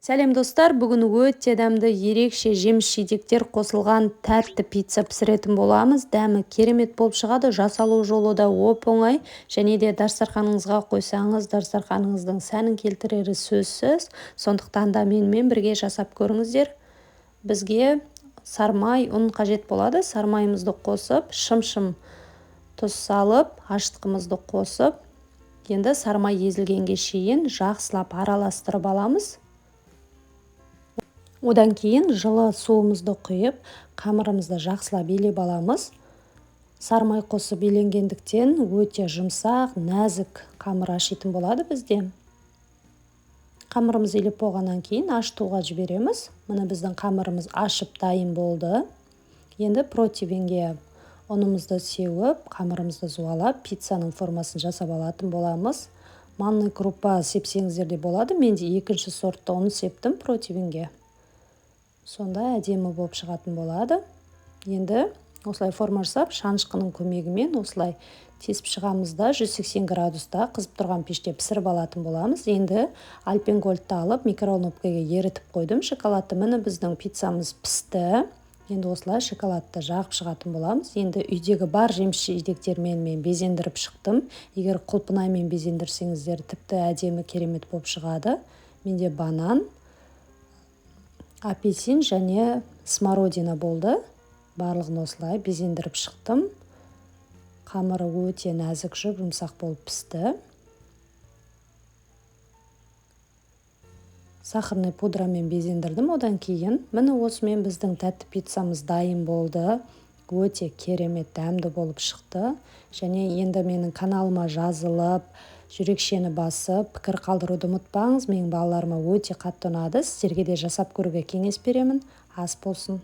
Сәлем достар, бүгін өте дәмді ерекше жеміс-жидектер қосылған тәтті пицца пісіретін боламыз. Дәмі керемет болып шығады, жасалу жолы да оп-оңай, және де дастарханыңызға қойсаңыз, дастарханыңыздың сәнін келтірері сөзсіз. Сондықтан да менімен бірге жасап көріңіздер. Бізге сармай ұн қажет болады. Сармайымызды қосып, шым-шым тұз салып, аштығымызды қосып, енді сармай езілгенге шейін жақсылап араластырып аламыз. Одан кейін жылы суымызды құйып, қамырымызды жақсылап билеп аламыз. Сармай қосып биленгендіктен өте жұмсақ, нәзік қамыр ашитын болады бізде. Қамырымыз илеп болғаннан кейін ашытуға жібереміз. Міне біздің қамырымыз ашып дайын болды. Енді противенге ұнымызды сеуіп, қамырымызды жуалап, пиццаның формасын жасап алатын боламыз. Манный крупа сепсеңіздер де болады. Менде екінші сортты ұн септім противенге. Сонда әдемі болып шығатын болады. Енді осылай форма жасап, шанышқының көмегімен осылай тесіп шығамызда 180 градуста қызып тұрған пеште пісіріп алатын боламыз. Енді альпенгольдты алып микроволновкаға ерітіп қойдым. Шоколадты міне біздің пиццамыз пісті. Енді осылай шоколадты жағып шығатын боламыз. Енді үйдегі бар жеміс-жидектермен мен безендіріп шықтым. Егер құлпынаймен безендірсеңіздер, тіпті әдемі керемет болып шығады. Менде банан, апельсин және смородина болды. Барлығын осылай безендіріп шықтым. Қамыры өте нәзік жұмсақ болып пісті. Сахарный пудрамен безендірдім. Одан кейін міне осымен біздің тәтті пиццамыз дайын болды. Өте керемет дәмді болып шықты. Және енді менің каналыма жазылып, жүрекшені басып, пікір қалдыруды ұмытпаңыз. Менің балаларыма өте қатты ұнады. Сіздерге де жасап көруге кеңес беремін. Ас болсын.